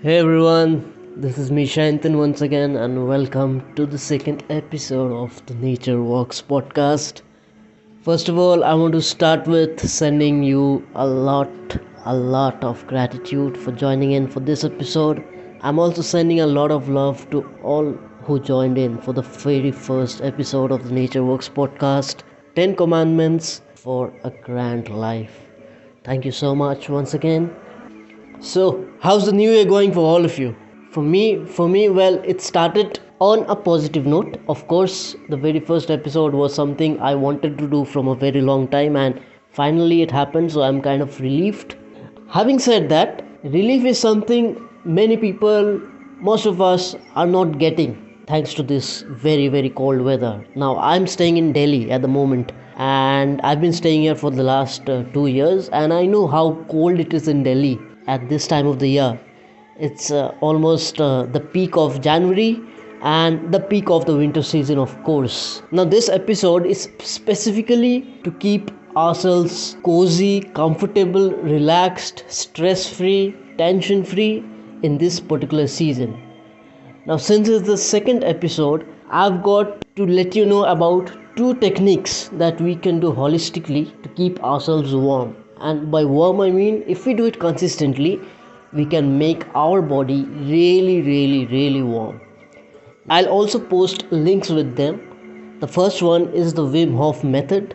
Hey everyone, this is me Shantan once again, and welcome to the second episode of the Nature Walks podcast. First of all, I want to start with sending you a lot of gratitude for joining in for this episode. I'm also sending a lot of love to all who joined in for the very first episode of the Nature Walks podcast, 10 Commandments for a Grand Life. Thank you so much once again. So, how's the new year going for all of you? For me, well, it started on a positive note. Of course, the very first episode was something I wanted to do from a very long time, and finally it happened, so I'm kind of relieved. Having said that, relief is something many people, most of us, are not getting thanks to this very, very cold weather. Now, I'm staying in Delhi at the moment, and I've been staying here for the last 2 years, and I know how cold it is in Delhi at this time of the year. It's almost the peak of January and the peak of the winter season, of course. Now, this episode is specifically to keep ourselves cozy, comfortable, relaxed, stress free, tension free in this particular season. Now, since it's the second episode, I've got to let you know about two techniques that we can do holistically to keep ourselves warm. And by warm, I mean if we do it consistently, we can make our body really warm. I'll also post links with them. The first one is the Wim Hof Method.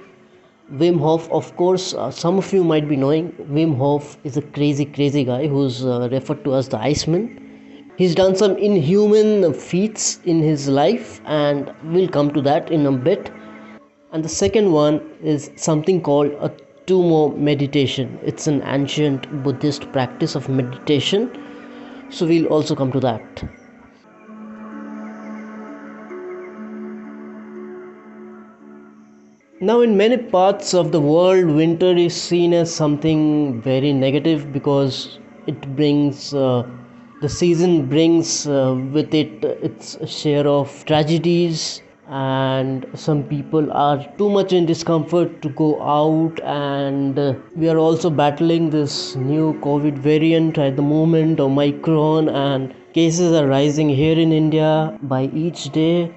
Wim Hof, of course, some of you might be knowing, Wim Hof is a crazy guy who's referred to as the Iceman. He's done some inhuman feats in his life, and we'll come to that in a bit. And the second one is something called a Tumo meditation. It's an ancient Buddhist practice of meditation, so we'll also come to that. Now, in many parts of the world, winter is seen as something very negative because it brings the season brings with it its share of tragedies, and some people are too much in discomfort to go out, and we are also battling this new COVID variant at the moment, Omicron, and cases are rising here in India by each day.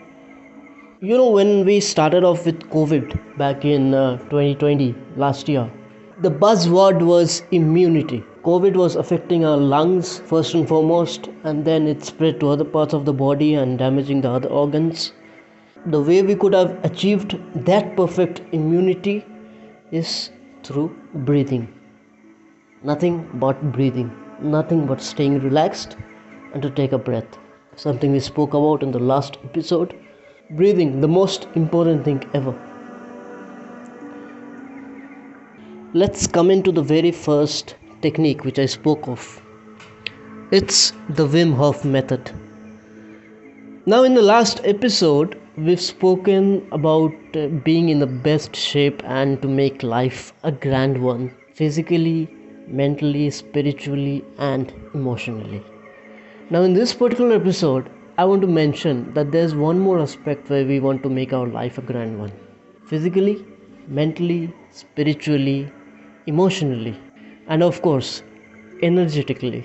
You know, when we started off with COVID back in 2020, last year, the buzzword was immunity. COVID was affecting our lungs first and foremost, and then it spread to other parts of the body and damaging the other organs. The way we could have achieved that perfect immunity is through breathing. Nothing but breathing. Nothing but staying relaxed and to take a breath. Something we spoke about in the last episode. Breathing, the most important thing ever. Let's come into the very first technique which I spoke of. It's the Wim Hof Method. Now, in the last episode, we've spoken about being in the best shape and to make life a grand one, physically, mentally, spiritually, and emotionally. Now, in this particular episode, I want to mention that there's one more aspect where we want to make our life a grand one. Physically, mentally, spiritually, emotionally, and of course, energetically.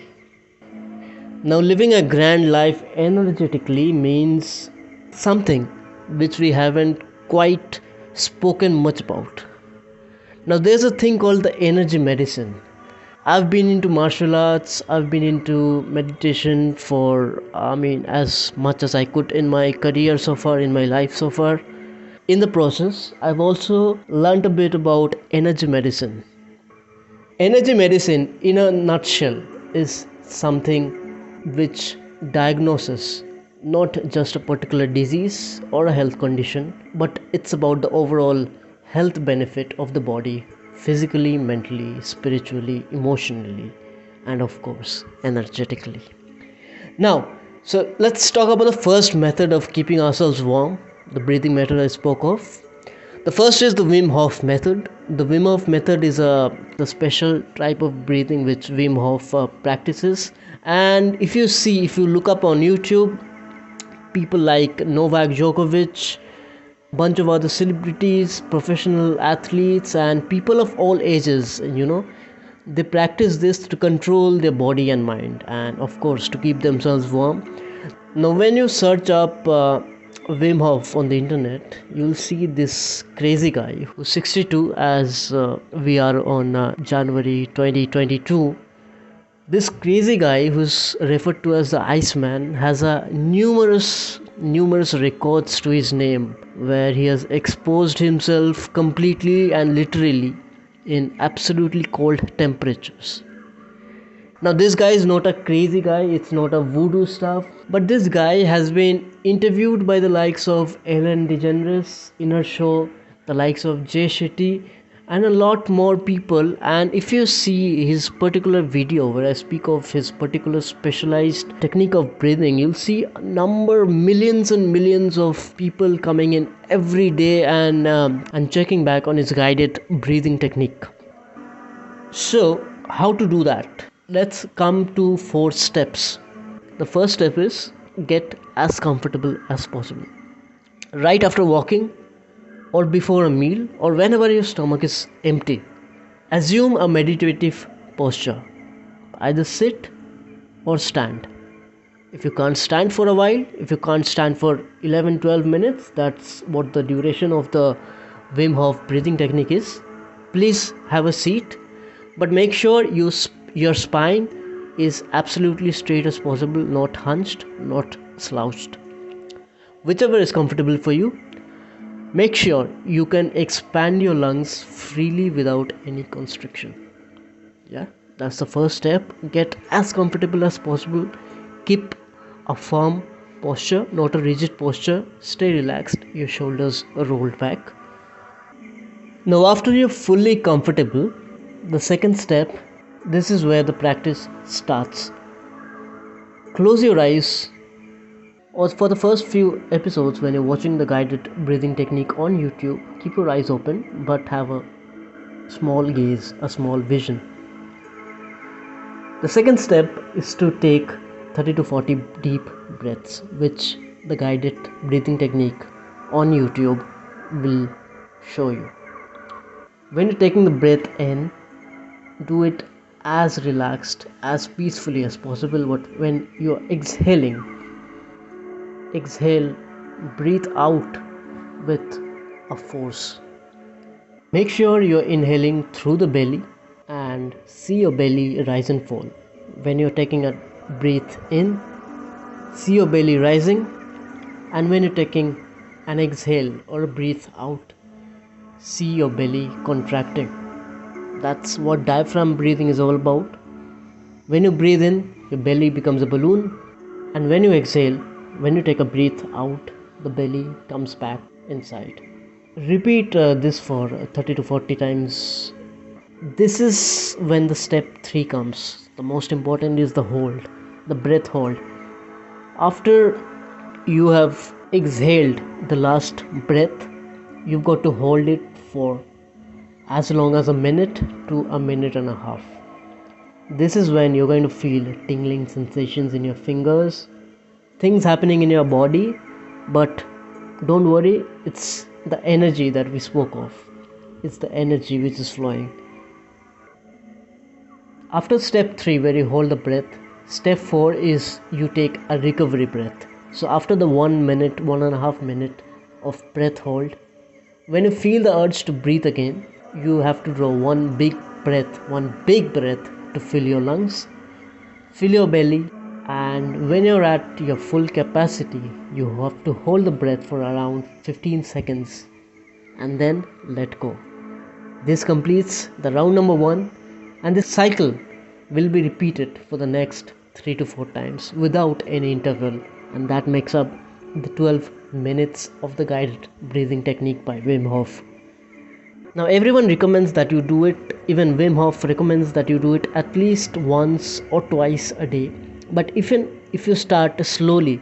Now, living a grand life energetically means something which we haven't quite spoken much about. Now, there's a thing called the energy medicine. I've been into martial arts, I've been into meditation for, as much as I could in my career so far, in my life so far. In the process, I've also learned a bit about energy medicine. Energy medicine, in a nutshell, is something which diagnoses not just a particular disease or a health condition, but it's about the overall health benefit of the body, physically, mentally, spiritually, emotionally, and of course, energetically. Now, so let's talk about the first method of keeping ourselves warm, the breathing method I spoke of. The first is the Wim Hof Method. The Wim Hof Method is the special type of breathing which Wim Hof practices. And if you look up on YouTube, people like Novak Djokovic, bunch of other celebrities, professional athletes, and people of all ages, They practice this to control their body and mind, and of course to keep themselves warm. Now when you search up Wim Hof on the internet, you'll see this crazy guy who's 62, as we are on January 2022. This crazy guy, who's referred to as the Iceman, has a numerous records to his name, where he has exposed himself completely and literally in absolutely cold temperatures. Now this guy is not a crazy guy, it's not a voodoo stuff, but this guy has been interviewed by the likes of Ellen DeGeneres in her show, the likes of Jay Shetty, and a lot more people. And if you see his particular video where I speak of his particular specialized technique of breathing, you'll see a number, millions and millions of people coming in every day and checking back on his guided breathing technique. So how to do that? Let's come to 4 steps. The first step is get as comfortable as possible. Right after walking, or before a meal, or whenever your stomach is empty, assume a meditative posture. Either sit or stand. If you can't stand for a while, if you can't stand for 11-12 minutes, that's what the duration of the Wim Hof breathing technique is, please have a seat, but make sure your spine is absolutely straight as possible, not hunched, not slouched. Whichever is comfortable for you. Make sure you can expand your lungs freely without any constriction. Yeah, that's the first step. Get as comfortable as possible. Keep a firm posture, not a rigid posture. Stay relaxed, your shoulders are rolled back. Now after you're fully comfortable, the second step, this is where the practice starts. Close your eyes, or for the first few episodes when you're watching the guided breathing technique on YouTube, keep your eyes open but have a small gaze, a small vision. The second step is to take 30 to 40 deep breaths, which the guided breathing technique on YouTube will show you. When you're taking the breath in, do it as relaxed, as peacefully as possible. But when you're exhaling, exhale, breathe out with a force. Make sure you're inhaling through the belly and see your belly rise and fall. When you're taking a breath in, see your belly rising, and when you're taking an exhale or a breath out, see your belly contracting. That's what diaphragm breathing is all about. When you breathe in, your belly becomes a balloon, and when you exhale, when you take a breath out, the belly comes back inside. Repeat this for 30 to 40 times. This is when the step 3 comes. The most important is the hold, the breath hold. After you have exhaled the last breath, you've got to hold it for as long as a minute to a minute and a half. This is when you're going to feel tingling sensations in your fingers, things happening in your body, but don't worry, it's the energy that we spoke of. It's the energy which is flowing. After step 3, where you hold the breath, step 4 is you take a recovery breath. So after the 1 minute, 1.5 minute of breath hold, when you feel the urge to breathe again, you have to draw one big breath to fill your lungs, fill your belly, and when you're at your full capacity, you have to hold the breath for around 15 seconds and then let go. This completes the round number 1, and this cycle will be repeated for the next 3 to 4 times without any interval, and that makes up the 12 minutes of the guided breathing technique by Wim Hof. Now everyone recommends that you do it, even Wim Hof recommends that you do it at least once or twice a day. But if you start slowly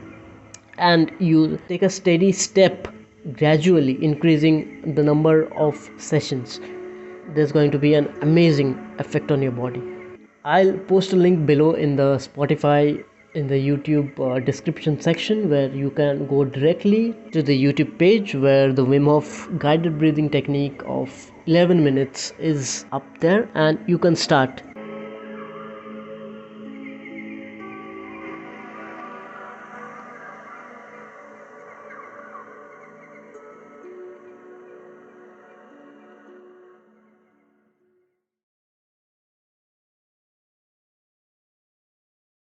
and you take a steady step, gradually increasing the number of sessions, there's going to be an amazing effect on your body. I'll post a link below in the Spotify, in the YouTube description section, where you can go directly to the YouTube page where the Wim Hof guided breathing technique of 11 minutes is up there, and you can start